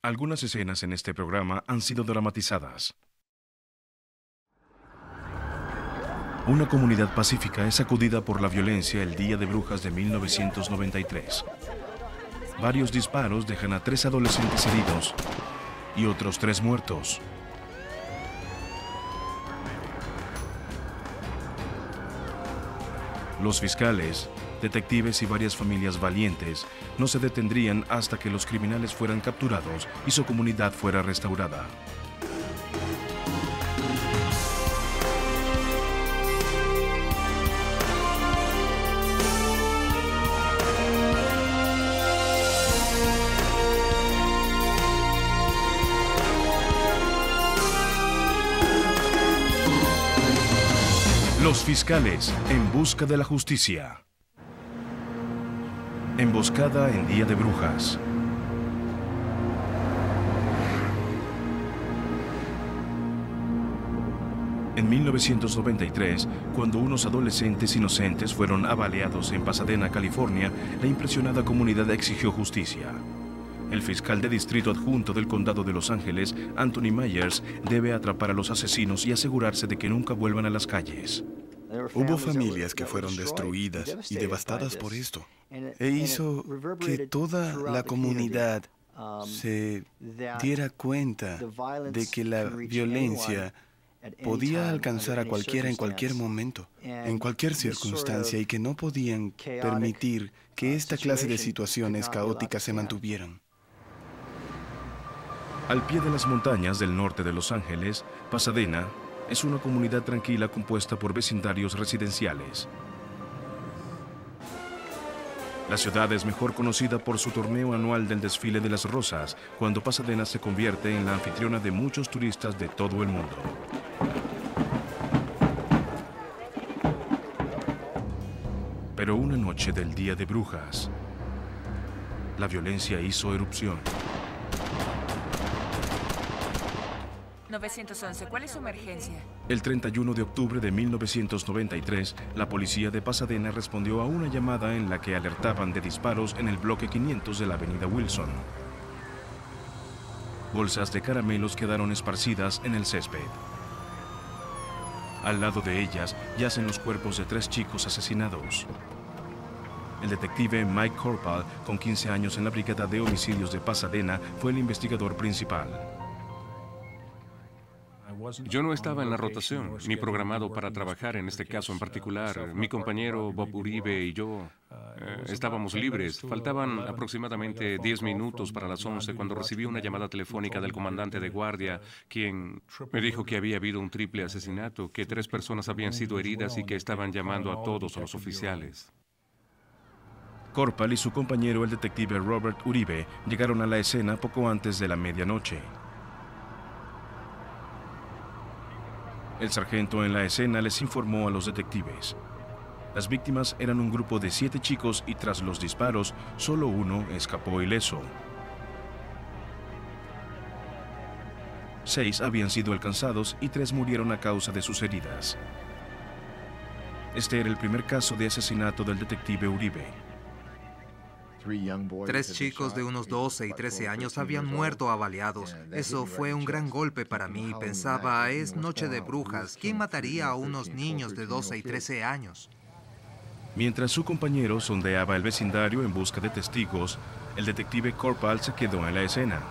Algunas escenas en este programa han sido dramatizadas. Una comunidad pacífica es sacudida por la violencia el Día de Brujas de 1993. Varios disparos dejan a 3 adolescentes heridos y otros 3 muertos. Los fiscales, detectives y varias familias valientes no se detendrían hasta que los criminales fueran capturados y su comunidad fuera restaurada. Los fiscales en busca de la justicia. Emboscada en Día de Brujas. En 1993, cuando unos adolescentes inocentes fueron apaleados en Pasadena, California, la impresionada comunidad exigió justicia. El fiscal de distrito adjunto del condado de Los Ángeles, Anthony Myers, debe atrapar a los asesinos y asegurarse de que nunca vuelvan a las calles. Hubo familias que fueron destruidas y devastadas por esto, e hizo que toda la comunidad se diera cuenta de que la violencia podía alcanzar a cualquiera en cualquier momento, en cualquier circunstancia, y que no podían permitir que esta clase de situaciones caóticas se mantuvieran. Al pie de las montañas del norte de Los Ángeles, Pasadena es una comunidad tranquila compuesta por vecindarios residenciales. La ciudad es mejor conocida por su torneo anual del Desfile de las Rosas, cuando Pasadena se convierte en la anfitriona de muchos turistas de todo el mundo. Pero una noche del Día de Brujas, la violencia hizo erupción. 911, ¿cuál es su emergencia? El 31 de octubre de 1993, la policía de Pasadena respondió a una llamada en la que alertaban de disparos en el bloque 500 de la avenida Wilson. Bolsas de caramelos quedaron esparcidas en el césped. Al lado de ellas yacen los cuerpos de 3 chicos asesinados. El detective Mike Corpal, con 15 años en la Brigada de Homicidios de Pasadena, fue el investigador principal. Yo no estaba en la rotación, ni programado para trabajar en este caso en particular. Mi compañero Bob Uribe y yo estábamos libres. Faltaban aproximadamente 10 minutos para las 11 cuando recibí una llamada telefónica del comandante de guardia, quien me dijo que había habido un triple asesinato, que 3 personas habían sido heridas y que estaban llamando a todos los oficiales. Corpal y su compañero, el detective Robert Uribe, llegaron a la escena poco antes de la medianoche. El sargento en la escena les informó a los detectives. Las víctimas eran un grupo de 7 chicos y tras los disparos, solo uno escapó ileso. 6 habían sido alcanzados y 3 murieron a causa de sus heridas. Este era el primer caso de asesinato del detective Uribe. 3 chicos de unos 12 y 13 años habían muerto avaliados. Eso fue un gran golpe para mí. Pensaba, es noche de brujas. ¿Quién mataría a unos niños de 12 y 13 años? Mientras su compañero sondeaba el vecindario en busca de testigos, el detective Corpal se quedó en la escena.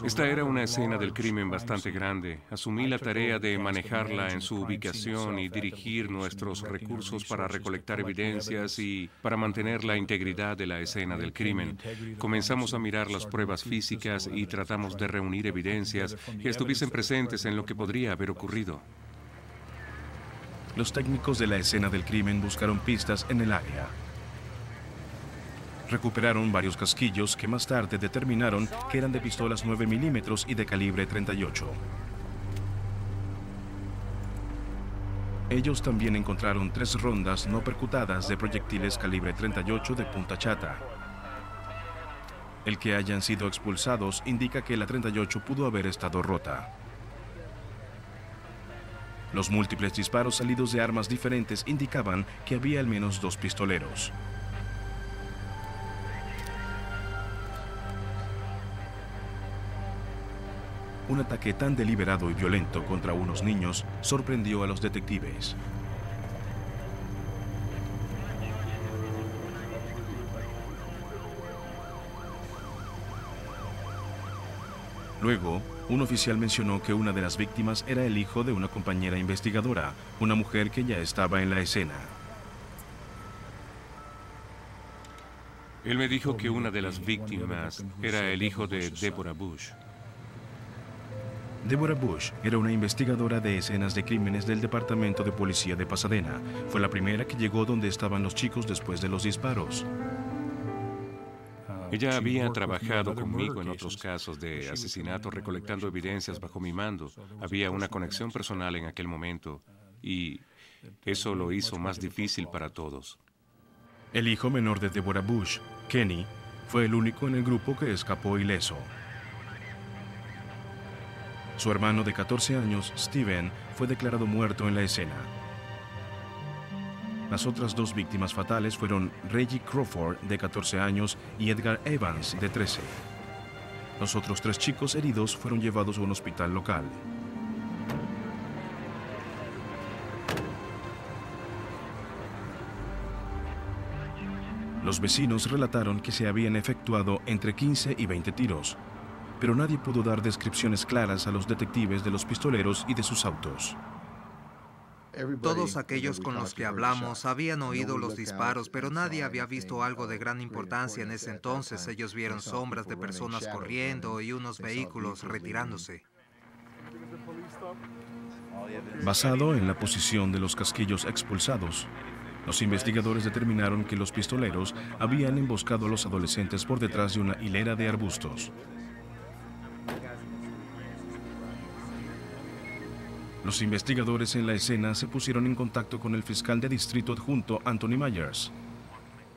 Esta era una escena del crimen bastante grande. Asumí la tarea de manejarla en su ubicación y dirigir nuestros recursos para recolectar evidencias y para mantener la integridad de la escena del crimen. Comenzamos a mirar las pruebas físicas y tratamos de reunir evidencias que estuviesen presentes en lo que podría haber ocurrido. Los técnicos de la escena del crimen buscaron pistas en el área. Recuperaron varios casquillos que más tarde determinaron que eran de pistolas 9 milímetros y de calibre 38. Ellos también encontraron 3 rondas no percutadas de proyectiles calibre 38 de punta chata. El que hayan sido expulsados indica que la 38 pudo haber estado rota. Los múltiples disparos salidos de armas diferentes indicaban que había al menos 2 pistoleros. Un ataque tan deliberado y violento contra unos niños sorprendió a los detectives. Luego, un oficial mencionó que una de las víctimas era el hijo de una compañera investigadora, una mujer que ya estaba en la escena. Él me dijo que una de las víctimas era el hijo de Deborah Bush. Deborah Bush era una investigadora de escenas de crímenes del Departamento de Policía de Pasadena. Fue la primera que llegó donde estaban los chicos después de los disparos. Ella había trabajado conmigo en otros casos de asesinato recolectando evidencias bajo mi mando. Había una conexión personal en aquel momento y eso lo hizo más difícil para todos. El hijo menor de Deborah Bush, Kenny, fue el único en el grupo que escapó ileso. Su hermano de 14 años, Steven, fue declarado muerto en la escena. Las otras dos víctimas fatales fueron Reggie Crawford, de 14 años, y Edgar Evans, de 13. Los otros 3 chicos heridos fueron llevados a un hospital local. Los vecinos relataron que se habían efectuado entre 15 y 20 tiros, pero nadie pudo dar descripciones claras a los detectives de los pistoleros y de sus autos. Todos aquellos con los que hablamos habían oído los disparos, pero nadie había visto algo de gran importancia en ese entonces. Ellos vieron sombras de personas corriendo y unos vehículos retirándose. Basado en la posición de los casquillos expulsados, los investigadores determinaron que los pistoleros habían emboscado a los adolescentes por detrás de una hilera de arbustos. Los investigadores en la escena se pusieron en contacto con el fiscal de distrito adjunto, Anthony Myers.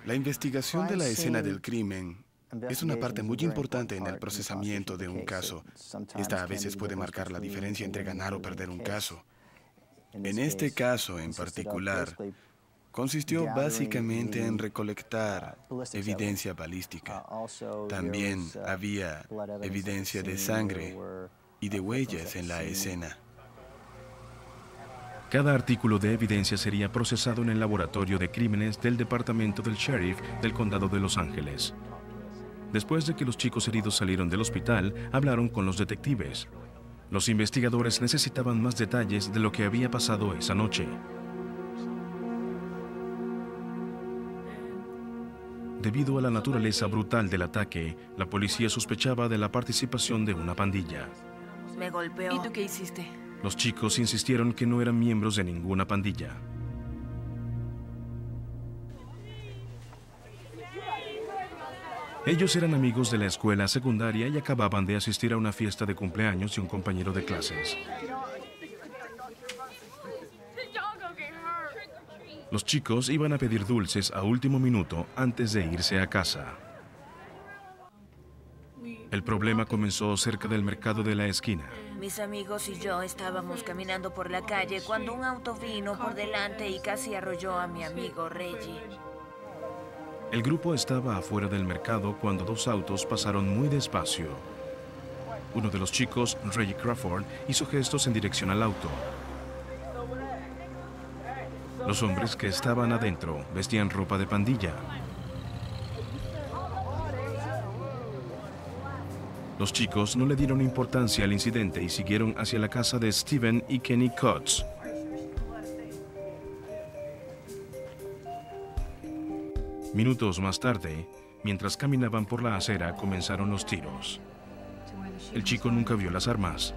La investigación de la escena del crimen es una parte muy importante en el procesamiento de un caso. Esta a veces puede marcar la diferencia entre ganar o perder un caso. En este caso en particular, consistió básicamente en recolectar evidencia balística. También había evidencia de sangre y de huellas en la escena. Cada artículo de evidencia sería procesado en el laboratorio de crímenes del departamento del sheriff del condado de Los Ángeles. Después de que los chicos heridos salieron del hospital, hablaron con los detectives. Los investigadores necesitaban más detalles de lo que había pasado esa noche. Debido a la naturaleza brutal del ataque, la policía sospechaba de la participación de una pandilla. Me golpeó. ¿Y tú qué hiciste? Los chicos insistieron que no eran miembros de ninguna pandilla. Ellos eran amigos de la escuela secundaria y acababan de asistir a una fiesta de cumpleaños de un compañero de clases. Los chicos iban a pedir dulces a último minuto antes de irse a casa. El problema comenzó cerca del mercado de la esquina. Mis amigos y yo estábamos caminando por la calle cuando un auto vino por delante y casi arrolló a mi amigo Reggie. El grupo estaba afuera del mercado cuando 2 autos pasaron muy despacio. Uno de los chicos, Reggie Crawford, hizo gestos en dirección al auto. Los hombres que estaban adentro vestían ropa de pandilla. Los chicos no le dieron importancia al incidente y siguieron hacia la casa de Steven y Kenny Cutts. Minutos más tarde, mientras caminaban por la acera, comenzaron los tiros. El chico nunca vio las armas.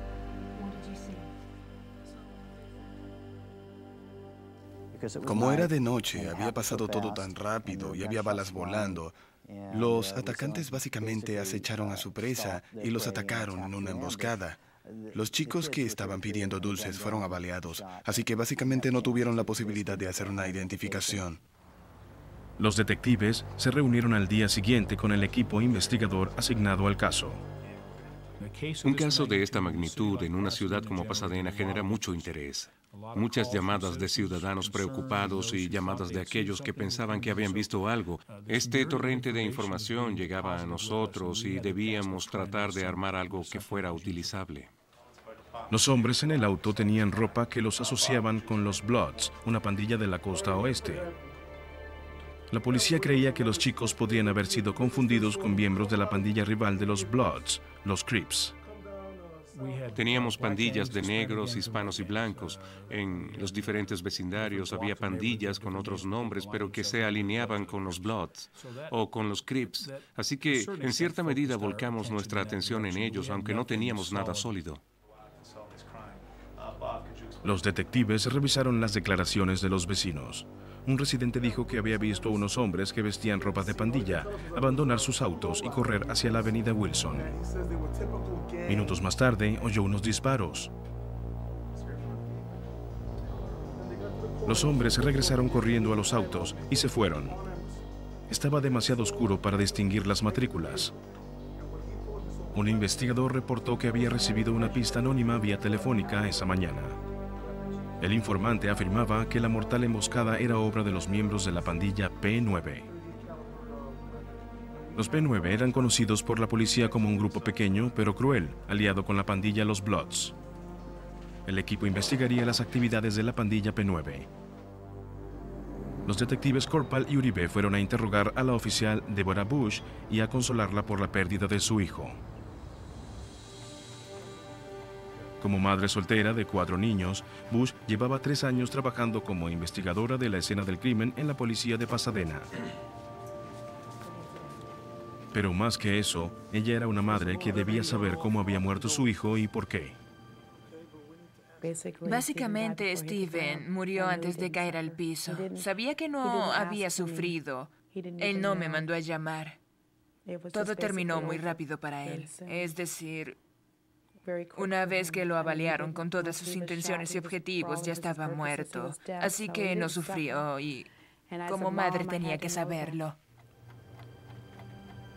Como era de noche, había pasado todo tan rápido y había balas volando. Los atacantes básicamente acecharon a su presa y los atacaron en una emboscada. Los chicos que estaban pidiendo dulces fueron abaleados, así que básicamente no tuvieron la posibilidad de hacer una identificación. Los detectives se reunieron al día siguiente con el equipo investigador asignado al caso. Un caso de esta magnitud en una ciudad como Pasadena genera mucho interés. Muchas llamadas de ciudadanos preocupados y llamadas de aquellos que pensaban que habían visto algo. Este torrente de información llegaba a nosotros y debíamos tratar de armar algo que fuera utilizable. Los hombres en el auto tenían ropa que los asociaban con los Bloods, una pandilla de la costa oeste. La policía creía que los chicos podían haber sido confundidos con miembros de la pandilla rival de los Bloods, los Crips. Teníamos pandillas de negros, hispanos y blancos. En los diferentes vecindarios había pandillas con otros nombres, pero que se alineaban con los Bloods o con los Crips. Así que, en cierta medida, volcamos nuestra atención en ellos, aunque no teníamos nada sólido. Los detectives revisaron las declaraciones de los vecinos. Un residente dijo que había visto a unos hombres que vestían ropa de pandilla abandonar sus autos y correr hacia la avenida Wilson. Minutos más tarde, oyó unos disparos. Los hombres regresaron corriendo a los autos y se fueron. Estaba demasiado oscuro para distinguir las matrículas. Un investigador reportó que había recibido una pista anónima vía telefónica esa mañana. El informante afirmaba que la mortal emboscada era obra de los miembros de la pandilla P9. Los P9 eran conocidos por la policía como un grupo pequeño pero cruel, aliado con la pandilla Los Bloods. El equipo investigaría las actividades de la pandilla P9. Los detectives Corpal y Uribe fueron a interrogar a la oficial Deborah Bush y a consolarla por la pérdida de su hijo. Como madre soltera de 4 niños, Bush llevaba 3 años trabajando como investigadora de la escena del crimen en la policía de Pasadena. Pero más que eso, ella era una madre que debía saber cómo había muerto su hijo y por qué. Básicamente, Steven murió antes de caer al piso. Sabía que no había sufrido. Él no me mandó a llamar. Todo terminó muy rápido para él. Es decir, una vez que lo avaliaron con todas sus intenciones y objetivos, ya estaba muerto. Así que no sufrió y como madre tenía que saberlo.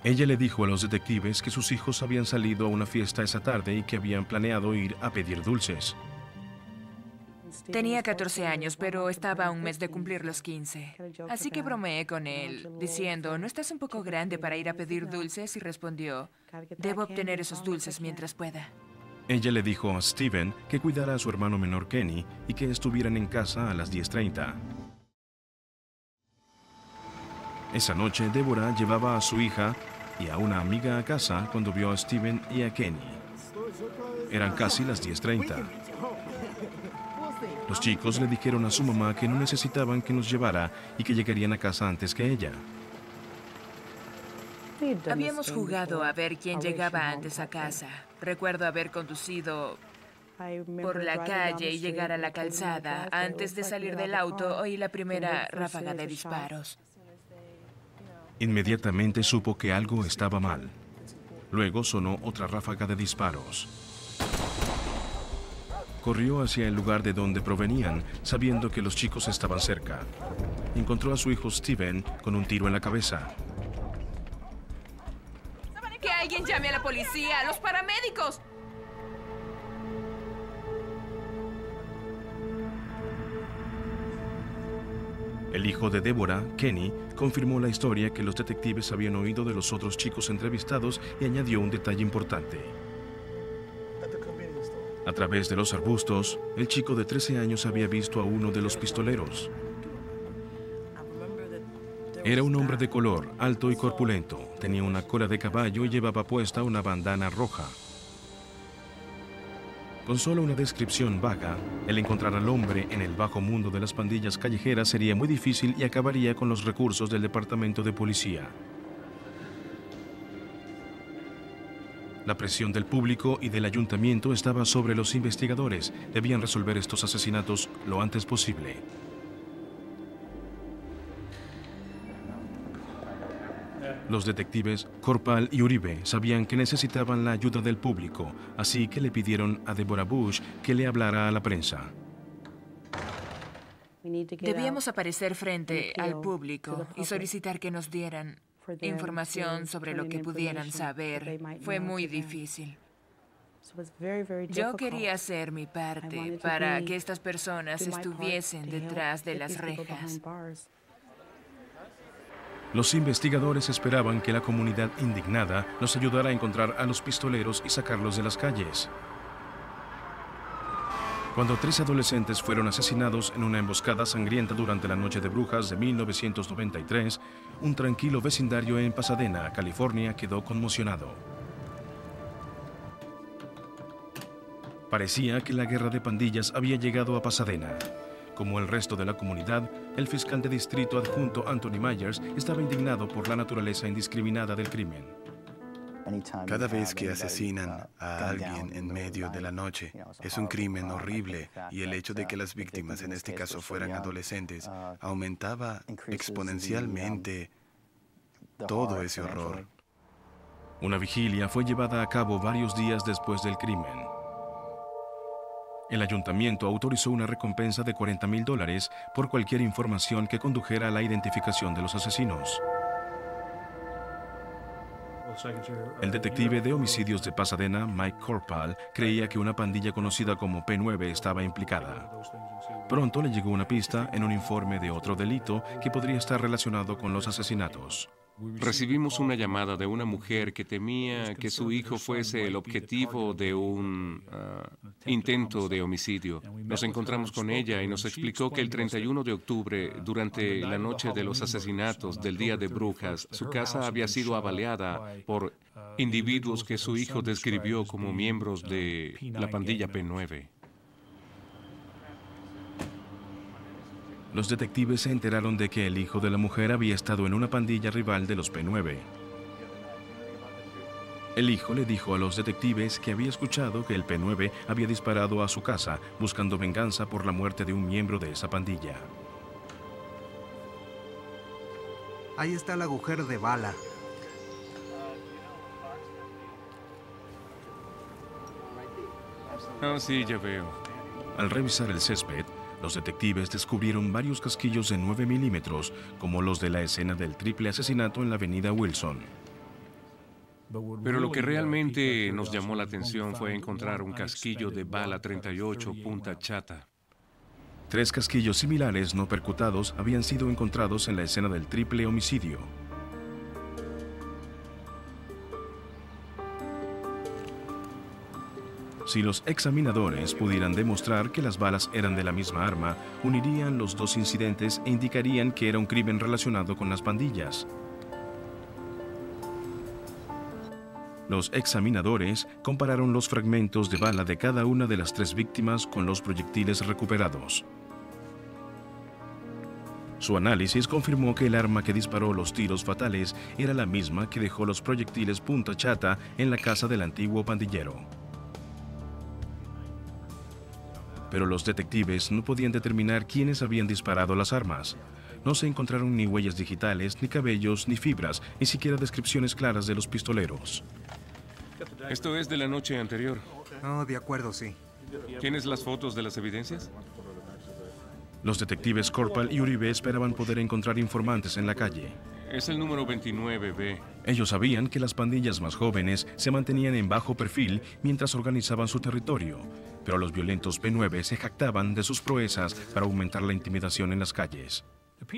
Ella le dijo a los detectives que sus hijos habían salido a una fiesta esa tarde y que habían planeado ir a pedir dulces. Tenía 14 años, pero estaba a un mes de cumplir los 15. Así que bromeé con él, diciendo, ¿no estás un poco grande para ir a pedir dulces? Y respondió, debo obtener esos dulces mientras pueda. Ella le dijo a Steven que cuidara a su hermano menor Kenny y que estuvieran en casa a las 10:30. Esa noche, Deborah llevaba a su hija y a una amiga a casa cuando vio a Steven y a Kenny. Eran casi las 10:30. Los chicos le dijeron a su mamá que no necesitaban que nos llevara y que llegarían a casa antes que ella. Habíamos jugado a ver quién llegaba antes a casa. Recuerdo haber conducido por la calle y llegar a la calzada. Antes de salir del auto, oí la primera ráfaga de disparos. Inmediatamente supo que algo estaba mal. Luego sonó otra ráfaga de disparos. Corrió hacia el lugar de donde provenían, sabiendo que los chicos estaban cerca. Encontró a su hijo Steven con un tiro en la cabeza. ¡Que alguien llame a la policía! ¡A los paramédicos! El hijo de Deborah, Kenny, confirmó la historia que los detectives habían oído de los otros chicos entrevistados y añadió un detalle importante. A través de los arbustos, el chico de 13 años había visto a uno de los pistoleros. Era un hombre de color, alto y corpulento. Tenía una cola de caballo y llevaba puesta una bandana roja. Con solo una descripción vaga, el encontrar al hombre en el bajo mundo de las pandillas callejeras sería muy difícil y acabaría con los recursos del departamento de policía. La presión del público y del ayuntamiento estaba sobre los investigadores. Debían resolver estos asesinatos lo antes posible. Los detectives Corpal y Uribe sabían que necesitaban la ayuda del público, así que le pidieron a Deborah Bush que le hablara a la prensa. Debíamos aparecer frente al público y solicitar que nos dieran información sobre lo que pudieran saber. Fue muy difícil. Yo quería hacer mi parte para que estas personas estuviesen detrás de las rejas. Los investigadores esperaban que la comunidad indignada nos ayudara a encontrar a los pistoleros y sacarlos de las calles. Cuando 3 adolescentes fueron asesinados en una emboscada sangrienta durante la Noche de Brujas de 1993, un tranquilo vecindario en Pasadena, California, quedó conmocionado. Parecía que la guerra de pandillas había llegado a Pasadena. Como el resto de la comunidad, el fiscal de distrito adjunto Anthony Myers estaba indignado por la naturaleza indiscriminada del crimen. Cada vez que asesinan a alguien en medio de la noche, es un crimen horrible, y el hecho de que las víctimas, en este caso, fueran adolescentes, aumentaba exponencialmente todo ese horror. Una vigilia fue llevada a cabo varios días después del crimen. El ayuntamiento autorizó una recompensa de $40,000 por cualquier información que condujera a la identificación de los asesinos. El detective de homicidios de Pasadena, Mike Corpal, creía que una pandilla conocida como P9 estaba implicada. Pronto le llegó una pista en un informe de otro delito que podría estar relacionado con los asesinatos. Recibimos una llamada de una mujer que temía que su hijo fuese el objetivo de un intento de homicidio. Nos encontramos con ella y nos explicó que el 31 de octubre, durante la noche de los asesinatos del Día de Brujas, su casa había sido apaleada por individuos que su hijo describió como miembros de la pandilla P9. Los detectives se enteraron de que el hijo de la mujer había estado en una pandilla rival de los P9. El hijo le dijo a los detectives que había escuchado que el P9 había disparado a su casa buscando venganza por la muerte de un miembro de esa pandilla. Ahí está el agujero de bala. Ah, sí, ya veo. Al revisar el césped, los detectives descubrieron varios casquillos de 9 milímetros, como los de la escena del triple asesinato en la avenida Wilson. Pero lo que realmente nos llamó la atención fue encontrar un casquillo de bala 38 punta chata. 3 casquillos similares no percutados habían sido encontrados en la escena del triple homicidio. Si los examinadores pudieran demostrar que las balas eran de la misma arma, unirían los dos incidentes e indicarían que era un crimen relacionado con las pandillas. Los examinadores compararon los fragmentos de bala de cada una de las 3 víctimas con los proyectiles recuperados. Su análisis confirmó que el arma que disparó los tiros fatales era la misma que dejó los proyectiles punta chata en la casa del antiguo pandillero. Pero los detectives no podían determinar quiénes habían disparado las armas. No se encontraron ni huellas digitales, ni cabellos, ni fibras, ni siquiera descripciones claras de los pistoleros. Esto es de la noche anterior. Oh, de acuerdo, sí. ¿Tienes las fotos de las evidencias? Los detectives Corpal y Uribe esperaban poder encontrar informantes en la calle. Es el número 29B. Ellos sabían que las pandillas más jóvenes se mantenían en bajo perfil mientras organizaban su territorio, pero los violentos P9 se jactaban de sus proezas para aumentar la intimidación en las calles.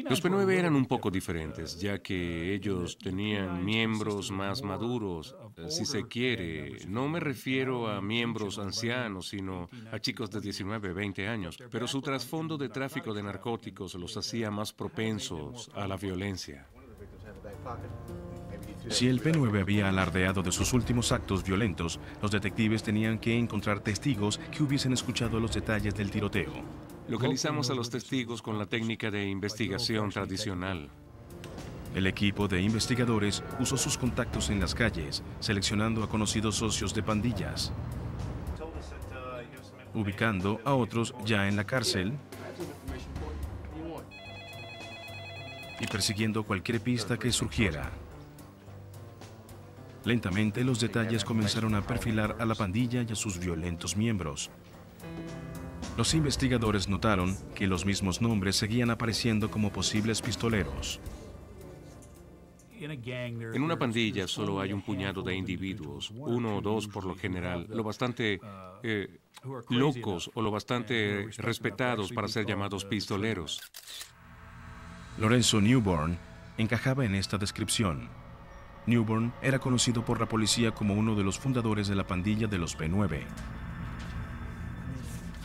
Los P9 eran un poco diferentes, ya que ellos tenían miembros más maduros, si se quiere. No me refiero a miembros ancianos, sino a chicos de 19, 20 años. Pero su trasfondo de tráfico de narcóticos los hacía más propensos a la violencia. Si el P9 había alardeado de sus últimos actos violentos, los detectives tenían que encontrar testigos que hubiesen escuchado los detalles del tiroteo. Localizamos a los testigos con la técnica de investigación tradicional. El equipo de investigadores usó sus contactos en las calles, seleccionando a conocidos socios de pandillas, ubicando a otros ya en la cárcel y persiguiendo cualquier pista que surgiera. Lentamente, los detalles comenzaron a perfilar a la pandilla y a sus violentos miembros. Los investigadores notaron que los mismos nombres seguían apareciendo como posibles pistoleros. En una pandilla solo hay un puñado de individuos, 1 o 2 por lo general, lo bastante locos o lo bastante respetados para ser llamados pistoleros. Lorenzo Newborn encajaba en esta descripción. Newborn era conocido por la policía como uno de los fundadores de la pandilla de los P9.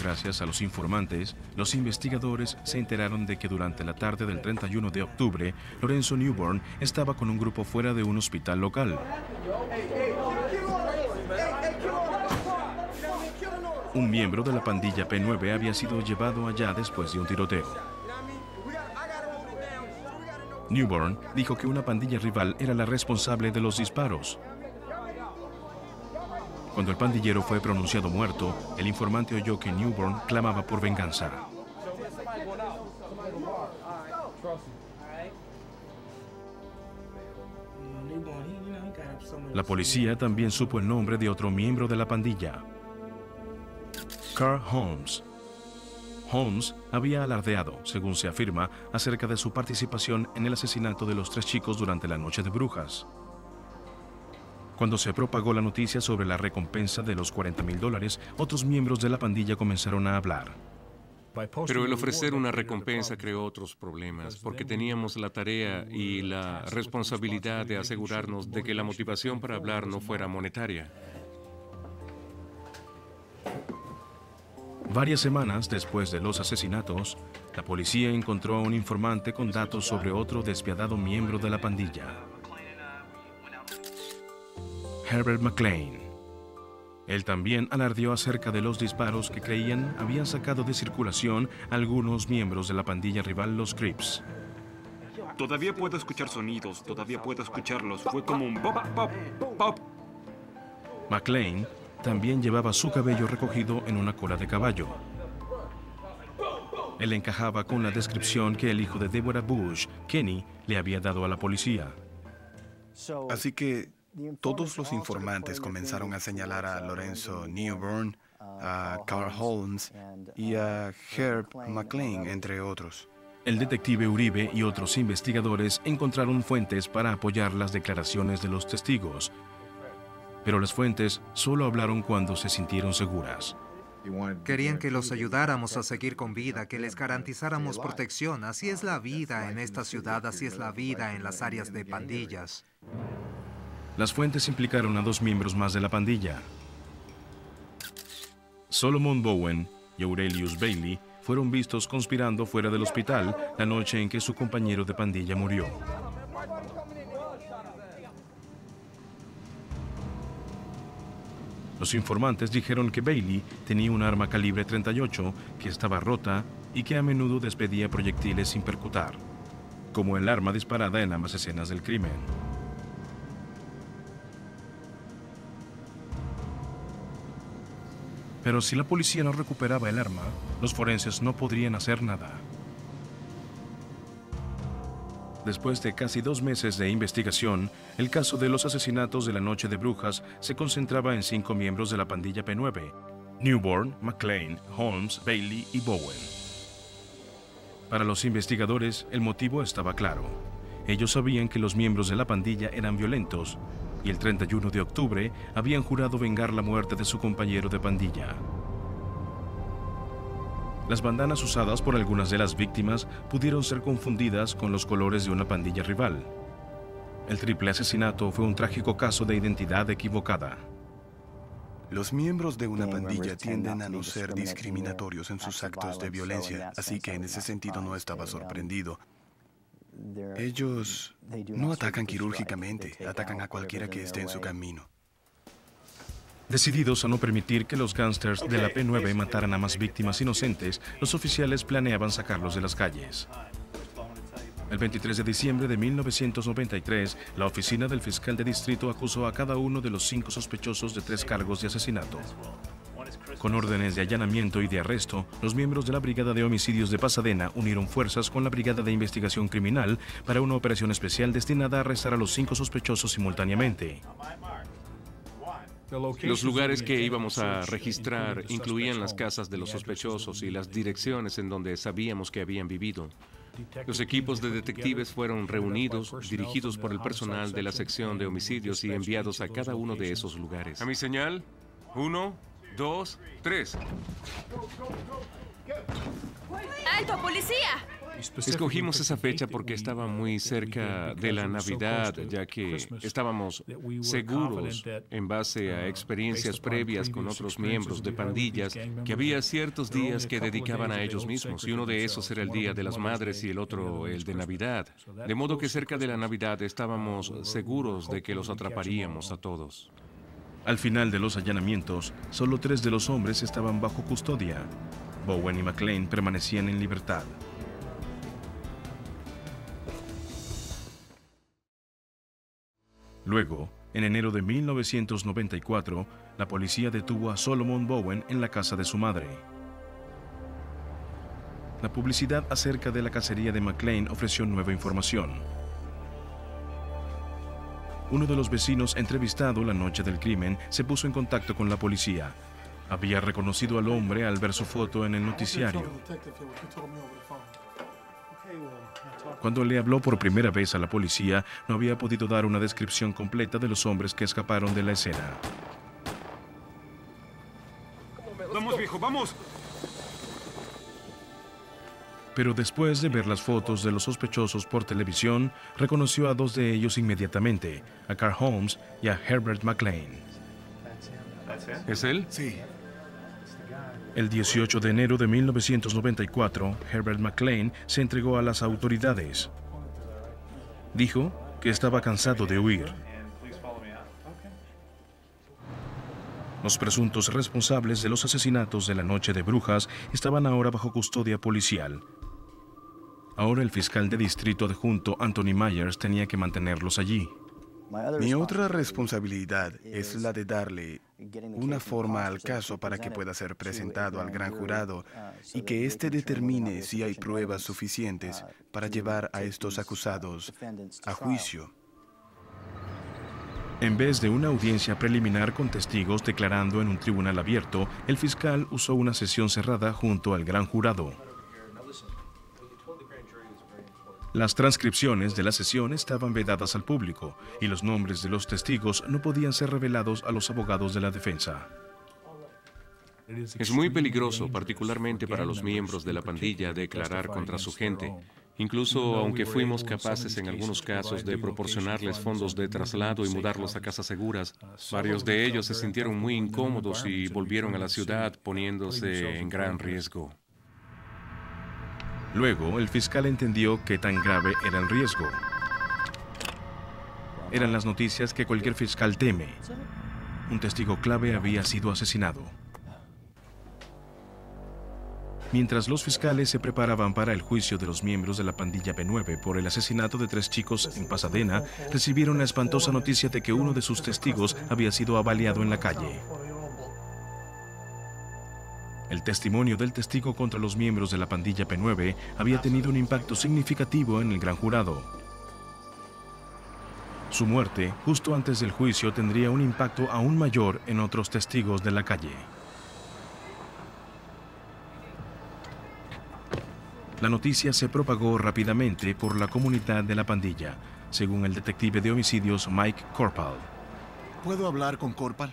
Gracias a los informantes, los investigadores se enteraron de que durante la tarde del 31 de octubre, Lorenzo Newborn estaba con un grupo fuera de un hospital local. Un miembro de la pandilla P9 había sido llevado allá después de un tiroteo. Newborn dijo que una pandilla rival era la responsable de los disparos. Cuando el pandillero fue pronunciado muerto, el informante oyó que Newborn clamaba por venganza. La policía también supo el nombre de otro miembro de la pandilla, Carl Holmes. Holmes había alardeado, según se afirma, acerca de su participación en el asesinato de los 3 chicos durante la noche de brujas. Cuando se propagó la noticia sobre la recompensa de los $40,000, otros miembros de la pandilla comenzaron a hablar. Pero el ofrecer una recompensa creó otros problemas, porque teníamos la tarea y la responsabilidad de asegurarnos de que la motivación para hablar no fuera monetaria. Varias semanas después de los asesinatos, la policía encontró a un informante con datos sobre otro despiadado miembro de la pandilla, Herbert McLean. Él también alardeó acerca de los disparos que creían habían sacado de circulación algunos miembros de la pandilla rival, los Crips. Todavía puedo escuchar sonidos, todavía puedo escucharlos. Fue como un pop, pop, pop. McLean también llevaba su cabello recogido en una cola de caballo. Él encajaba con la descripción que el hijo de Deborah Bush, Kenny, le había dado a la policía. Así que todos los informantes comenzaron a señalar a Lorenzo Newborn, a Carl Holmes y a Herb McLean, entre otros. El detective Uribe y otros investigadores encontraron fuentes para apoyar las declaraciones de los testigos, pero las fuentes solo hablaron cuando se sintieron seguras. Querían que los ayudáramos a seguir con vida, que les garantizáramos protección. Así es la vida en esta ciudad, así es la vida en las áreas de pandillas. Las fuentes implicaron a 2 miembros más de la pandilla. Solomon Bowen y Aurelius Bailey fueron vistos conspirando fuera del hospital la noche en que su compañero de pandilla murió. Los informantes dijeron que Bailey tenía un arma calibre .38 que estaba rota y que a menudo despedía proyectiles sin percutar, como el arma disparada en ambas escenas del crimen. Pero si la policía no recuperaba el arma, los forenses no podrían hacer nada. Después de casi 2 meses de investigación, el caso de los asesinatos de la Noche de Brujas se concentraba en 5 miembros de la pandilla P9: Newborn, McLean, Holmes, Bailey y Bowen. Para los investigadores, el motivo estaba claro. Ellos sabían que los miembros de la pandilla eran violentos, y el 31 de octubre habían jurado vengar la muerte de su compañero de pandilla. Las bandanas usadas por algunas de las víctimas pudieron ser confundidas con los colores de una pandilla rival. El triple asesinato fue un trágico caso de identidad equivocada. Los miembros de una pandilla tienden a no ser discriminatorios en sus actos de violencia, así que en ese sentido no estaba sorprendido. Ellos no atacan quirúrgicamente, atacan a cualquiera que esté en su camino. Decididos a no permitir que los gángsters de la P9 mataran a más víctimas inocentes, los oficiales planeaban sacarlos de las calles. El 23 de diciembre de 1993, la oficina del fiscal de distrito acusó a cada uno de los 5 sospechosos de 3 cargos de asesinato. Con órdenes de allanamiento y de arresto, los miembros de la Brigada de Homicidios de Pasadena unieron fuerzas con la Brigada de Investigación Criminal para una operación especial destinada a arrestar a los 5 sospechosos simultáneamente. Los lugares que íbamos a registrar incluían las casas de los sospechosos y las direcciones en donde sabíamos que habían vivido. Los equipos de detectives fueron reunidos, dirigidos por el personal de la sección de homicidios y enviados a cada uno de esos lugares. A mi señal, 1, 2, 3. ¡Alto, policía! Escogimos esa fecha porque estaba muy cerca de la Navidad, ya que estábamos seguros, en base a experiencias previas con otros miembros de pandillas, que había ciertos días que dedicaban a ellos mismos, y uno de esos era el Día de las Madres y el otro el de Navidad. De modo que cerca de la Navidad estábamos seguros de que los atraparíamos a todos. Al final de los allanamientos, solo 3 de los hombres estaban bajo custodia. Bowen y McLean permanecían en libertad. Luego, en enero de 1994, la policía detuvo a Solomon Bowen en la casa de su madre. La publicidad acerca de la cacería de McLean ofreció nueva información. Uno de los vecinos entrevistado la noche del crimen se puso en contacto con la policía. Había reconocido al hombre al ver su foto en el noticiario. Cuando le habló por primera vez a la policía, no había podido dar una descripción completa de los hombres que escaparon de la escena. ¡Vamos, viejo, vamos! Pero después de ver las fotos de los sospechosos por televisión, reconoció a 2 de ellos inmediatamente, a Carl Holmes y a Herbert McLean. ¿Es él? Sí. El 18 de enero de 1994, Herbert McLean se entregó a las autoridades. Dijo que estaba cansado de huir. Los presuntos responsables de los asesinatos de la Noche de Brujas estaban ahora bajo custodia policial. Ahora el fiscal de distrito adjunto Anthony Myers tenía que mantenerlos allí. Mi otra responsabilidad es la de darle una forma al caso para que pueda ser presentado al gran jurado y que éste determine si hay pruebas suficientes para llevar a estos acusados a juicio. En vez de una audiencia preliminar con testigos declarando en un tribunal abierto, el fiscal usó una sesión cerrada junto al gran jurado. Las transcripciones de la sesión estaban vedadas al público y los nombres de los testigos no podían ser revelados a los abogados de la defensa. Es muy peligroso, particularmente para los miembros de la pandilla, declarar contra su gente. Incluso aunque fuimos capaces en algunos casos de proporcionarles fondos de traslado y mudarlos a casas seguras, varios de ellos se sintieron muy incómodos y volvieron a la ciudad poniéndose en gran riesgo. Luego, el fiscal entendió qué tan grave era el riesgo. Eran las noticias que cualquier fiscal teme. Un testigo clave había sido asesinado. Mientras los fiscales se preparaban para el juicio de los miembros de la pandilla P9 por el asesinato de 3 chicos en Pasadena, recibieron la espantosa noticia de que uno de sus testigos había sido abaleado en la calle. El testimonio del testigo contra los miembros de la pandilla P9 había tenido un impacto significativo en el gran jurado. Su muerte, justo antes del juicio, tendría un impacto aún mayor en otros testigos de la calle. La noticia se propagó rápidamente por la comunidad de la pandilla, según el detective de homicidios Mike Corpal. ¿Puedo hablar con Corpal?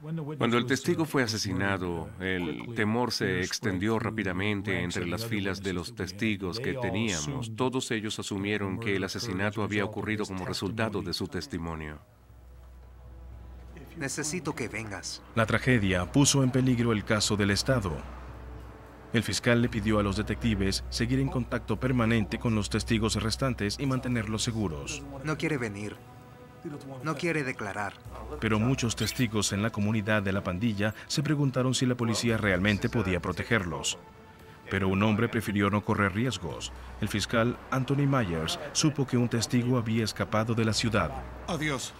Cuando el testigo fue asesinado, el temor se extendió rápidamente entre las filas de los testigos que teníamos. Todos ellos asumieron que el asesinato había ocurrido como resultado de su testimonio. Necesito que vengas. La tragedia puso en peligro el caso del Estado. El fiscal le pidió a los detectives seguir en contacto permanente con los testigos restantes y mantenerlos seguros. No quiere venir. No quiere declarar. Pero muchos testigos en la comunidad de la pandilla se preguntaron si la policía realmente podía protegerlos. Pero un hombre prefirió no correr riesgos. El fiscal Anthony Myers supo que un testigo había escapado de la ciudad. Adiós.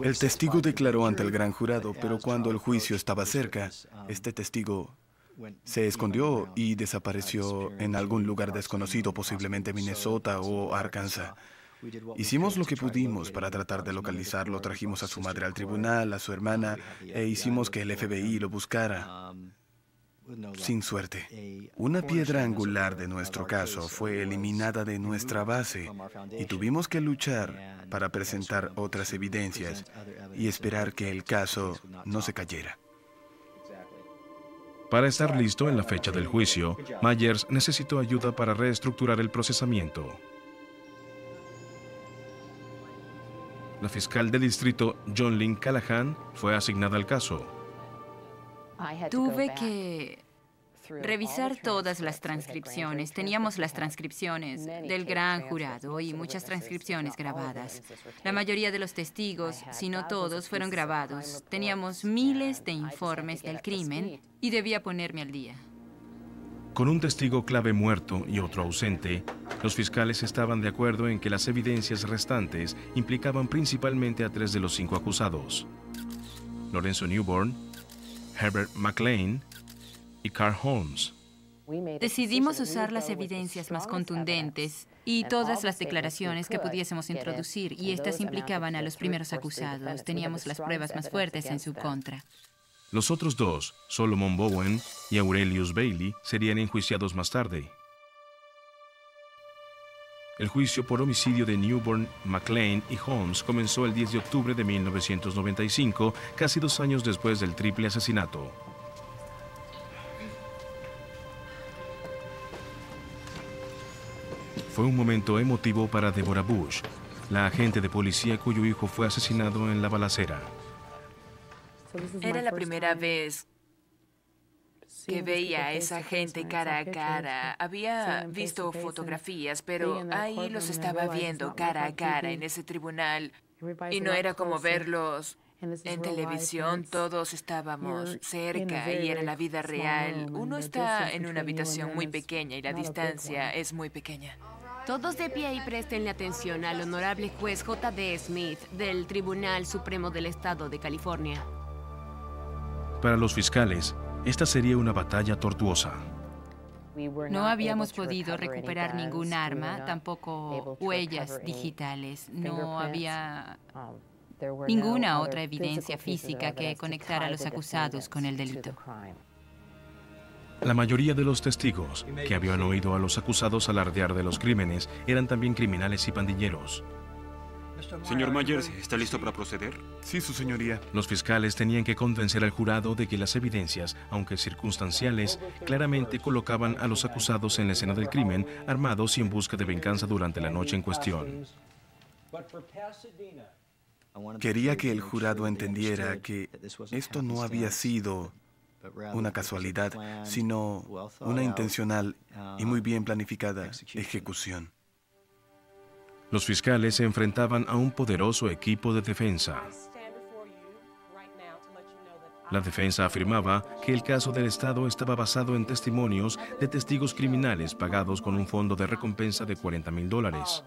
El testigo declaró ante el gran jurado, pero cuando el juicio estaba cerca, este testigo se escondió y desapareció en algún lugar desconocido, posiblemente Minnesota o Arkansas. Hicimos lo que pudimos para tratar de localizarlo. Trajimos a su madre al tribunal, a su hermana, e hicimos que el FBI lo buscara. Sin suerte. Una piedra angular de nuestro caso fue eliminada de nuestra base y tuvimos que luchar para presentar otras evidencias y esperar que el caso no se cayera. Para estar listo en la fecha del juicio, Myers necesitó ayuda para reestructurar el procesamiento. La fiscal de distrito, John Lynn Callahan, fue asignada al caso. Tuve que revisar todas las transcripciones. Teníamos las transcripciones del gran jurado y muchas transcripciones grabadas. La mayoría de los testigos, si no todos, fueron grabados. Teníamos miles de informes del crimen y debía ponerme al día. Con un testigo clave muerto y otro ausente, los fiscales estaban de acuerdo en que las evidencias restantes implicaban principalmente a 3 de los 5 acusados: Lorenzo Newborn, Herbert McLean y Carl Holmes. Decidimos usar las evidencias más contundentes y todas las declaraciones que pudiésemos introducir, y estas implicaban a los primeros acusados. Teníamos las pruebas más fuertes en su contra. Los otros 2, Solomon Bowen y Aurelius Bailey, serían enjuiciados más tarde. El juicio por homicidio de Newborn, McLean y Holmes comenzó el 10 de octubre de 1995, casi 2 años después del triple asesinato. Fue un momento emotivo para Deborah Bush, la agente de policía cuyo hijo fue asesinado en la balacera. Era la primera vez que veía a esa gente cara a cara. Había visto fotografías, pero ahí los estaba viendo cara a cara en ese tribunal. Y no era como verlos en televisión. Todos estábamos cerca y era la vida real. Uno está en una habitación muy pequeña y la distancia es muy pequeña. Todos de pie y prestenle atención al honorable juez J.D. Smith del Tribunal Supremo del Estado de California. Para los fiscales, esta sería una batalla tortuosa. No habíamos podido recuperar ningún arma, tampoco huellas digitales. No había ninguna otra evidencia física que conectara a los acusados con el delito. La mayoría de los testigos que habían oído a los acusados alardear de los crímenes eran también criminales y pandilleros. Señor Myers, ¿está listo para proceder? Sí, su señoría. Los fiscales tenían que convencer al jurado de que las evidencias, aunque circunstanciales, claramente colocaban a los acusados en la escena del crimen, armados y en busca de venganza durante la noche en cuestión. Quería que el jurado entendiera que esto no había sido una casualidad, sino una intencional y muy bien planificada ejecución. Los fiscales se enfrentaban a un poderoso equipo de defensa. La defensa afirmaba que el caso del Estado estaba basado en testimonios de testigos criminales pagados con un fondo de recompensa de $40,000.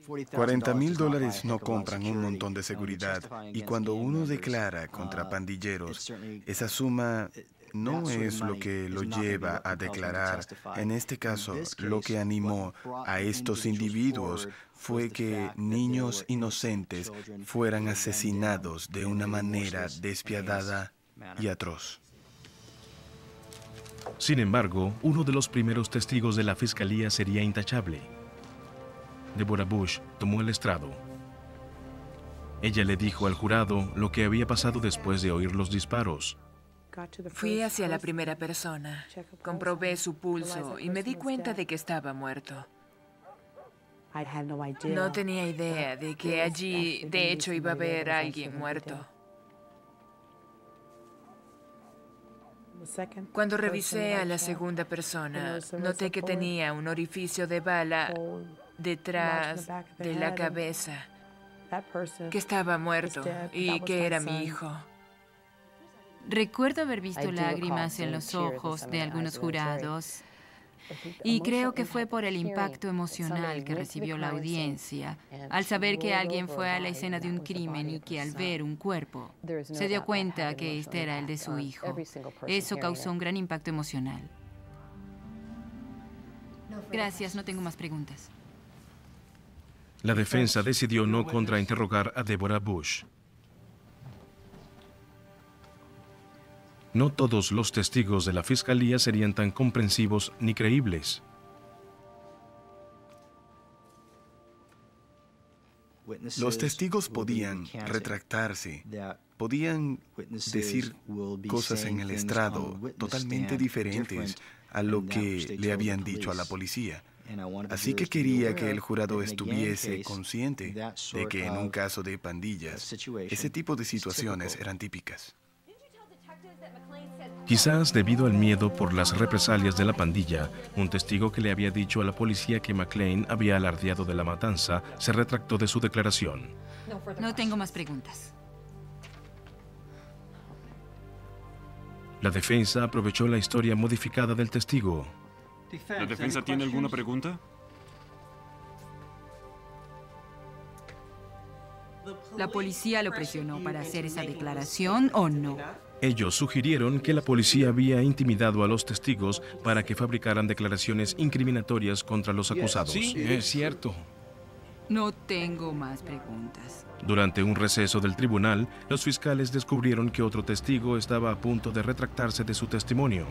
$40,000 no compran un montón de seguridad, y cuando uno declara contra pandilleros, esa suma no es lo que lo lleva a declarar. En este caso, lo que animó a estos individuos fue que niños inocentes fueran asesinados de una manera despiadada y atroz. Sin embargo, uno de los primeros testigos de la fiscalía sería intachable. Deborah Bush tomó el estrado. Ella le dijo al jurado lo que había pasado después de oír los disparos. Fui hacia la primera persona, comprobé su pulso y me di cuenta de que estaba muerto. No tenía idea de que allí, de hecho, iba a haber alguien muerto. Cuando revisé a la segunda persona, noté que tenía un orificio de bala detrás de la cabeza, que estaba muerto y que era mi hijo. Recuerdo haber visto lágrimas en los ojos de algunos jurados y creo que fue por el impacto emocional que recibió la audiencia al saber que alguien fue a la escena de un crimen y que al ver un cuerpo se dio cuenta que este era el de su hijo. Eso causó un gran impacto emocional. Gracias, no tengo más preguntas. La defensa decidió no contrainterrogar a Deborah Bush. No todos los testigos de la fiscalía serían tan comprensivos ni creíbles. Los testigos podían retractarse, podían decir cosas en el estrado totalmente diferentes a lo que le habían dicho a la policía. Así que quería que el jurado estuviese consciente de que en un caso de pandillas, ese tipo de situaciones eran típicas. Quizás debido al miedo por las represalias de la pandilla, un testigo que le había dicho a la policía que McClane había alardeado de la matanza se retractó de su declaración. No tengo más preguntas. La defensa aprovechó la historia modificada del testigo. ¿La defensa tiene alguna pregunta? ¿La policía lo presionó para hacer esa declaración o no? Ellos sugirieron que la policía había intimidado a los testigos para que fabricaran declaraciones incriminatorias contra los acusados. Sí, es cierto. No tengo más preguntas. Durante un receso del tribunal, los fiscales descubrieron que otro testigo estaba a punto de retractarse de su testimonio.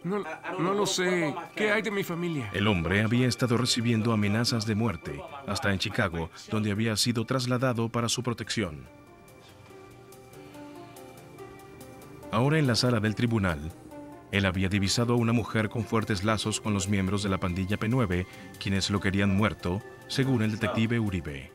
No lo sé. ¿Qué hay de mi familia? El hombre había estado recibiendo amenazas de muerte, hasta en Chicago, donde había sido trasladado para su protección. Ahora en la sala del tribunal, él había divisado a una mujer con fuertes lazos con los miembros de la pandilla P9, quienes lo querían muerto, según el detective Uribe.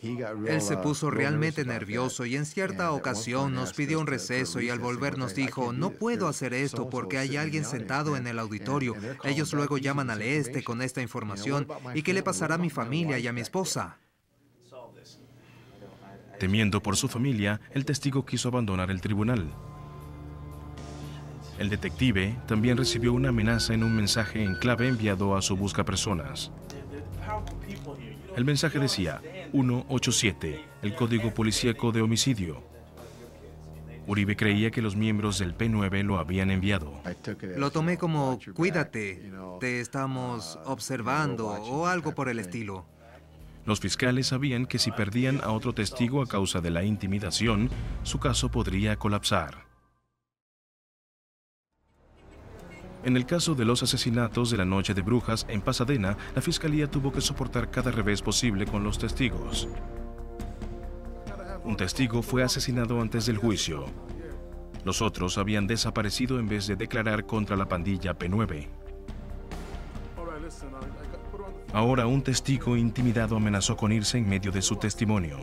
Él se puso realmente nervioso y en cierta ocasión nos pidió un receso y al volver nos dijo, no puedo hacer esto porque hay alguien sentado en el auditorio. Ellos luego llaman al este con esta información. ¿Y qué le pasará a mi familia y a mi esposa? Temiendo por su familia, el testigo quiso abandonar el tribunal. El detective también recibió una amenaza en un mensaje en clave enviado a su buscapersonas. El mensaje decía 187, el código policíaco de homicidio. Uribe creía que los miembros del P9 lo habían enviado. Lo tomé como, cuídate, te estamos observando o algo por el estilo. Los fiscales sabían que si perdían a otro testigo a causa de la intimidación, su caso podría colapsar. En el caso de los asesinatos de la Noche de Brujas en Pasadena, la fiscalía tuvo que soportar cada revés posible con los testigos. Un testigo fue asesinado antes del juicio. Los otros habían desaparecido en vez de declarar contra la pandilla P9. Ahora un testigo intimidado amenazó con irse en medio de su testimonio.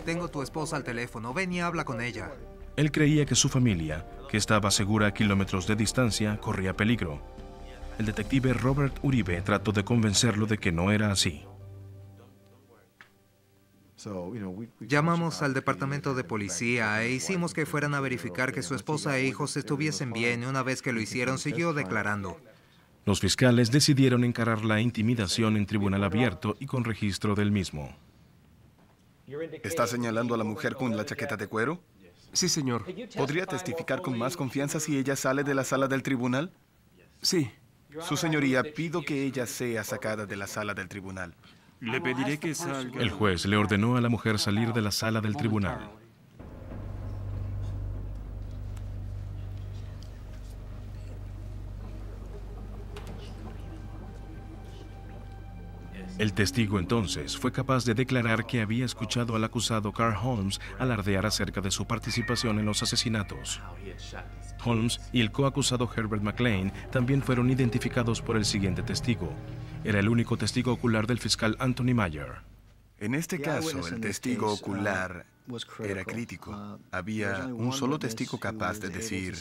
Tengo tu esposa al teléfono, ven y habla con ella. Él creía que su familia, que estaba segura a kilómetros de distancia, corría peligro. El detective Robert Uribe trató de convencerlo de que no era así. Llamamos al departamento de policía e hicimos que fueran a verificar que su esposa e hijos estuviesen bien y una vez que lo hicieron siguió declarando. Los fiscales decidieron encarar la intimidación en tribunal abierto y con registro del mismo. ¿Está señalando a la mujer con la chaqueta de cuero? Sí, señor. ¿Podría testificar con más confianza si ella sale de la sala del tribunal? Sí. Su señoría, pido que ella sea sacada de la sala del tribunal. Le pediré que salga. El juez le ordenó a la mujer salir de la sala del tribunal. El testigo entonces fue capaz de declarar que había escuchado al acusado Carl Holmes alardear acerca de su participación en los asesinatos. Holmes y el coacusado Herbert McClane también fueron identificados por el siguiente testigo. Era el único testigo ocular del fiscal Anthony Mayer. En este caso, el testigo ocular era crítico. Había un solo testigo capaz de decir,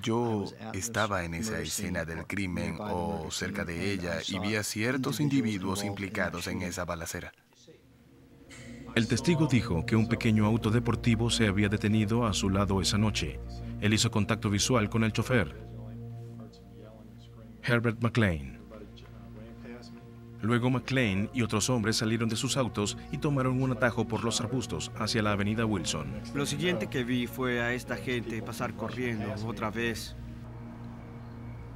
yo estaba en esa escena del crimen o cerca de ella y vi a ciertos individuos implicados en esa balacera. El testigo dijo que un pequeño auto deportivo se había detenido a su lado esa noche. Él hizo contacto visual con el chofer, Herbert McClane. Luego McClane y otros hombres salieron de sus autos y tomaron un atajo por los arbustos hacia la avenida Wilson. Lo siguiente que vi fue a esta gente pasar corriendo otra vez.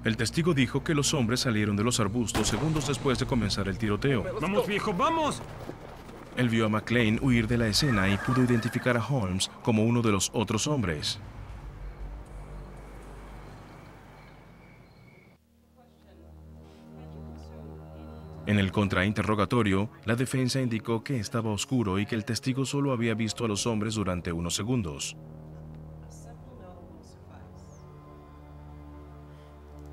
El testigo dijo que los hombres salieron de los arbustos segundos después de comenzar el tiroteo. ¡Vamos, viejo, vamos! Él vio a McClane huir de la escena y pudo identificar a Holmes como uno de los otros hombres. En el contrainterrogatorio, la defensa indicó que estaba oscuro y que el testigo solo había visto a los hombres durante unos segundos.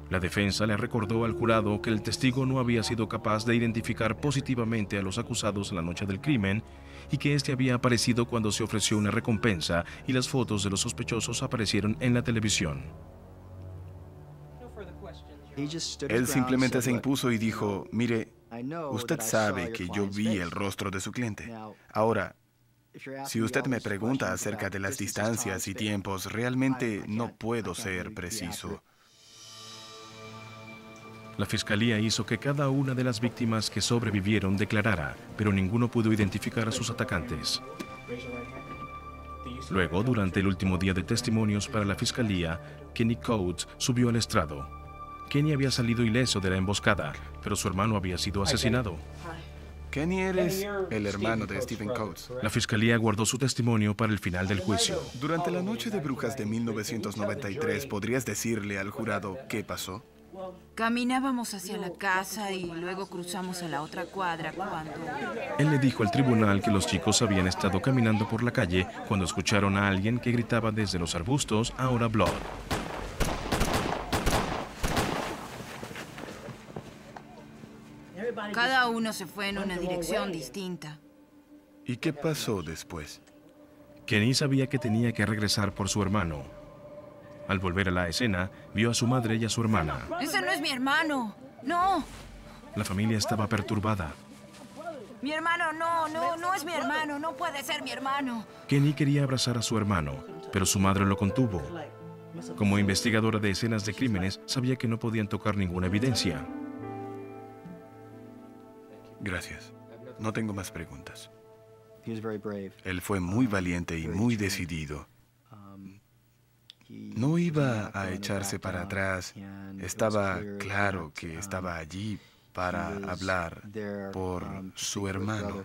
La defensa le recordó al jurado que el testigo no había sido capaz de identificar positivamente a los acusados la noche del crimen y que este había aparecido cuando se ofreció una recompensa y las fotos de los sospechosos aparecieron en la televisión. Él simplemente se impuso y dijo, mire, usted sabe que yo vi el rostro de su cliente. Ahora, si usted me pregunta acerca de las distancias y tiempos, realmente no puedo ser preciso. La fiscalía hizo que cada una de las víctimas que sobrevivieron declarara, pero ninguno pudo identificar a sus atacantes. Luego, durante el último día de testimonios para la fiscalía, Kenny Coates subió al estrado. Kenny había salido ileso de la emboscada, pero su hermano había sido asesinado. Kenny, eres el hermano de Stephen Coates. La fiscalía guardó su testimonio para el final del juicio. Durante la noche de brujas de 1993, ¿podrías decirle al jurado qué pasó? Caminábamos hacia la casa y luego cruzamos a la otra cuadra cuando... Él le dijo al tribunal que los chicos habían estado caminando por la calle cuando escucharon a alguien que gritaba desde los arbustos, "Ahora Blood". Cada uno se fue en una dirección distinta. ¿Y qué pasó después? Kenny sabía que tenía que regresar por su hermano. Al volver a la escena, vio a su madre y a su hermana. ¡Ese no es mi hermano! ¡No! La familia estaba perturbada. Mi hermano, no es mi hermano, no puede ser mi hermano. Kenny quería abrazar a su hermano, pero su madre lo contuvo. Como investigadora de escenas de crímenes, sabía que no podían tocar ninguna evidencia. Gracias. No tengo más preguntas. Él fue muy valiente y muy decidido. No iba a echarse para atrás. Estaba claro que estaba allí para hablar por su hermano.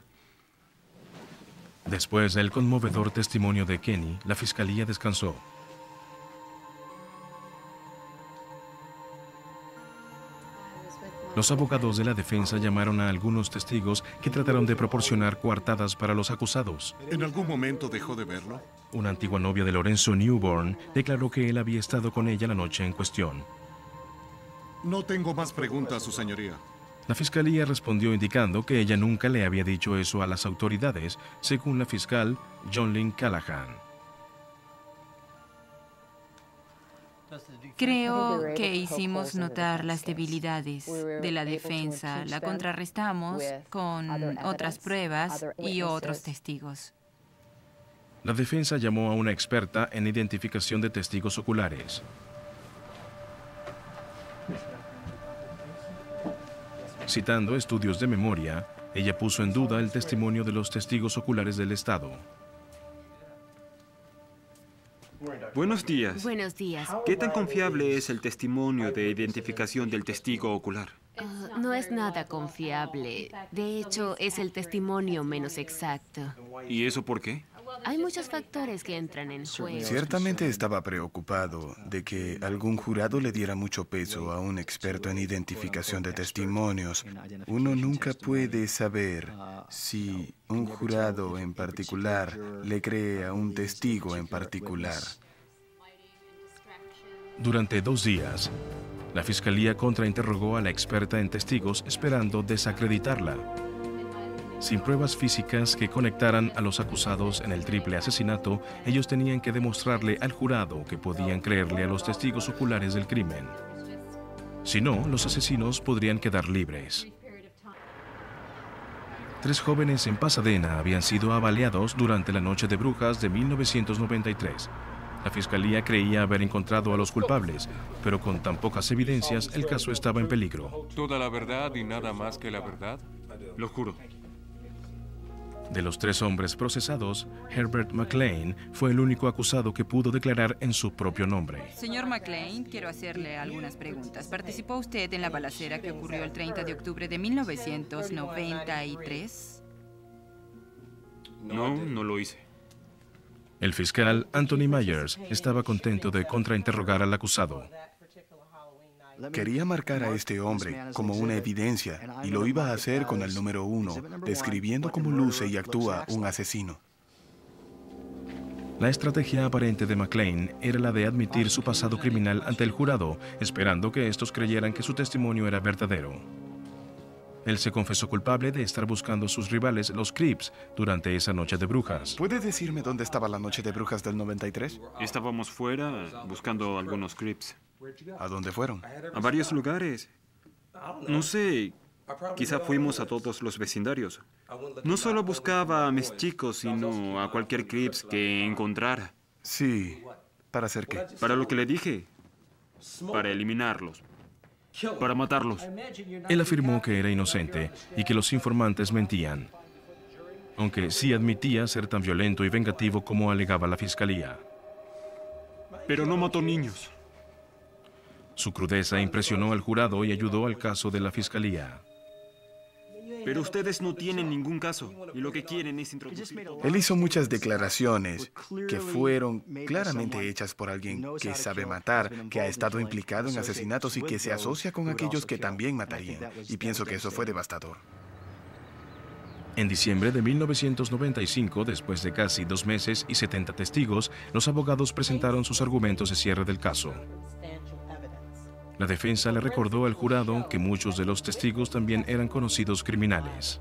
Después del conmovedor testimonio de Kenny, la fiscalía descansó. Los abogados de la defensa llamaron a algunos testigos que trataron de proporcionar coartadas para los acusados. ¿En algún momento dejó de verlo? Una antigua novia de Lorenzo Newborn declaró que él había estado con ella la noche en cuestión. No tengo más preguntas, su señoría. La fiscalía respondió indicando que ella nunca le había dicho eso a las autoridades, según la fiscal John Lynn Callahan. Creo que hicimos notar las debilidades de la defensa. La contrarrestamos con otras pruebas y otros testigos. La defensa llamó a una experta en identificación de testigos oculares. Citando estudios de memoria, ella puso en duda el testimonio de los testigos oculares del Estado. Buenos días. Buenos días. ¿Qué tan confiable es el testimonio de identificación del testigo ocular? No es nada confiable. De hecho, es el testimonio menos exacto. ¿Y eso por qué? Hay muchos factores que entran en juego. Ciertamente estaba preocupado de que algún jurado le diera mucho peso a un experto en identificación de testimonios. Uno nunca puede saber si un jurado en particular le cree a un testigo en particular. Durante 2 días, la fiscalía contrainterrogó a la experta en testigos esperando desacreditarla. Sin pruebas físicas que conectaran a los acusados en el triple asesinato, ellos tenían que demostrarle al jurado que podían creerle a los testigos oculares del crimen. Si no, los asesinos podrían quedar libres. 3 jóvenes en Pasadena habían sido abaleados durante la noche de brujas de 1993. La fiscalía creía haber encontrado a los culpables, pero con tan pocas evidencias, el caso estaba en peligro. ¿Toda la verdad y nada más que la verdad? Lo juro. De los 3 hombres procesados, Herbert McLean fue el único acusado que pudo declarar en su propio nombre. Señor McLean, quiero hacerle algunas preguntas. ¿Participó usted en la balacera que ocurrió el 30 de octubre de 1993? No, no lo hice. El fiscal Anthony Myers estaba contento de contrainterrogar al acusado. Quería marcar a este hombre como una evidencia y lo iba a hacer con el número 1, describiendo cómo luce y actúa un asesino. La estrategia aparente de McClane era la de admitir su pasado criminal ante el jurado, esperando que estos creyeran que su testimonio era verdadero. Él se confesó culpable de estar buscando a sus rivales, los Crips, durante esa noche de brujas. ¿Puede decirme dónde estaba la noche de brujas del 93? Estábamos fuera buscando algunos Crips. ¿A dónde fueron? A varios lugares. No sé, quizá fuimos a todos los vecindarios. No solo buscaba a mis chicos, sino a cualquier Crips que encontrara. Sí, ¿para hacer qué? Para lo que le dije. Para eliminarlos. Para matarlos. Él afirmó que era inocente y que los informantes mentían, aunque sí admitía ser tan violento y vengativo como alegaba la fiscalía. Pero no mató niños. Su crudeza impresionó al jurado y ayudó al caso de la fiscalía. Pero ustedes no tienen ningún caso y lo que quieren es introducir... Él hizo muchas declaraciones que fueron claramente hechas por alguien que sabe matar, que ha estado implicado en asesinatos y que se asocia con aquellos que también matarían. Y pienso que eso fue devastador. En diciembre de 1995, después de casi 2 meses y 70 testigos, los abogados presentaron sus argumentos de cierre del caso. La defensa le recordó al jurado que muchos de los testigos también eran conocidos criminales.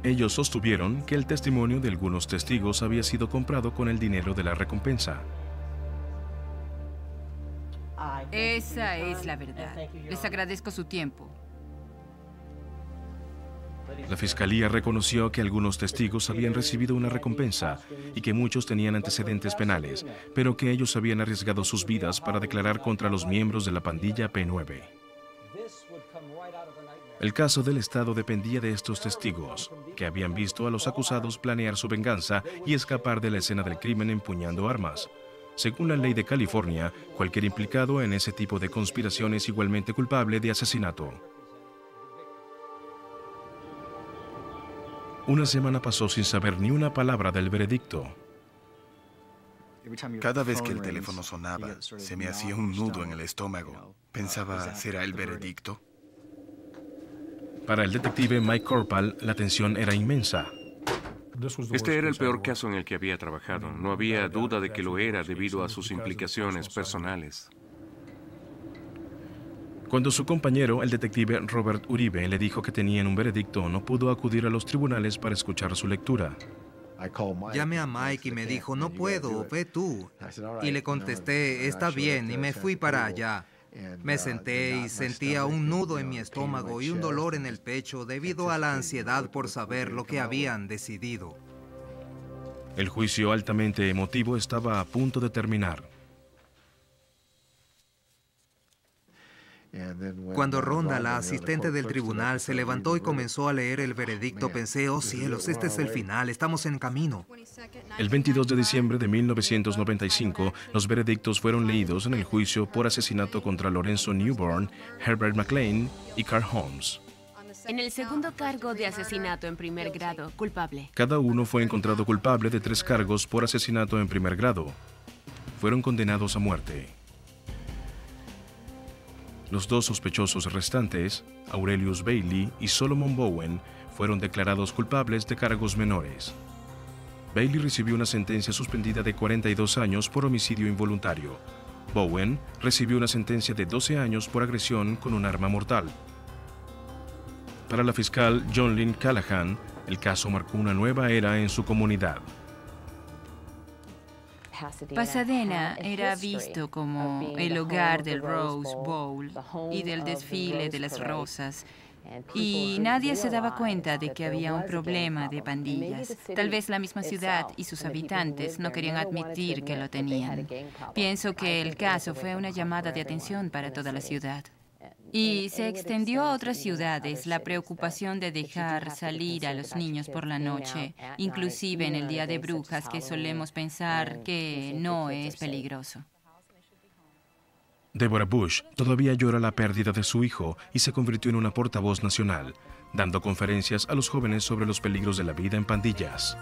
Ellos sostuvieron que el testimonio de algunos testigos había sido comprado con el dinero de la recompensa. Esa es la verdad. Les agradezco su tiempo. La fiscalía reconoció que algunos testigos habían recibido una recompensa y que muchos tenían antecedentes penales, pero que ellos habían arriesgado sus vidas para declarar contra los miembros de la pandilla P9. El caso del Estado dependía de estos testigos, que habían visto a los acusados planear su venganza y escapar de la escena del crimen empuñando armas. Según la ley de California, cualquier implicado en ese tipo de conspiración es igualmente culpable de asesinato. Una semana pasó sin saber ni una palabra del veredicto. Cada vez que el teléfono sonaba, se me hacía un nudo en el estómago. Pensaba, ¿será el veredicto? Para el detective Mike Corpal, la tensión era inmensa. Este era el peor caso en el que había trabajado. No había duda de que lo era debido a sus implicaciones personales. Cuando su compañero, el detective Robert Uribe, le dijo que tenían un veredicto, no pudo acudir a los tribunales para escuchar su lectura. Llamé a Mike y me dijo, no puedo, ve tú. Y le contesté, está bien, y me fui para allá. Me senté y sentía un nudo en mi estómago y un dolor en el pecho debido a la ansiedad por saber lo que habían decidido. El juicio altamente emotivo estaba a punto de terminar. Cuando Rhonda, la asistente del tribunal, se levantó y comenzó a leer el veredicto, pensé, oh cielos, este es el final, estamos en camino. El 22 de diciembre de 1995, los veredictos fueron leídos en el juicio por asesinato contra Lorenzo Newborn, Herbert McClane y Carl Holmes. En el segundo cargo de asesinato en primer grado, culpable. Cada uno fue encontrado culpable de 3 cargos por asesinato en primer grado. Fueron condenados a muerte. Los 2 sospechosos restantes, Aurelius Bailey y Solomon Bowen, fueron declarados culpables de cargos menores. Bailey recibió una sentencia suspendida de 42 años por homicidio involuntario. Bowen recibió una sentencia de 12 años por agresión con un arma mortal. Para la fiscal John Lynn Callahan, el caso marcó una nueva era en su comunidad. Pasadena era visto como el hogar del Rose Bowl y del desfile de las rosas, y nadie se daba cuenta de que había un problema de pandillas. Tal vez la misma ciudad y sus habitantes no querían admitir que lo tenían. Pienso que el caso fue una llamada de atención para toda la ciudad. Y se extendió a otras ciudades la preocupación de dejar salir a los niños por la noche, inclusive en el Día de Brujas, que solemos pensar que no es peligroso. Deborah Bush todavía llora la pérdida de su hijo y se convirtió en una portavoz nacional, dando conferencias a los jóvenes sobre los peligros de la vida en pandillas.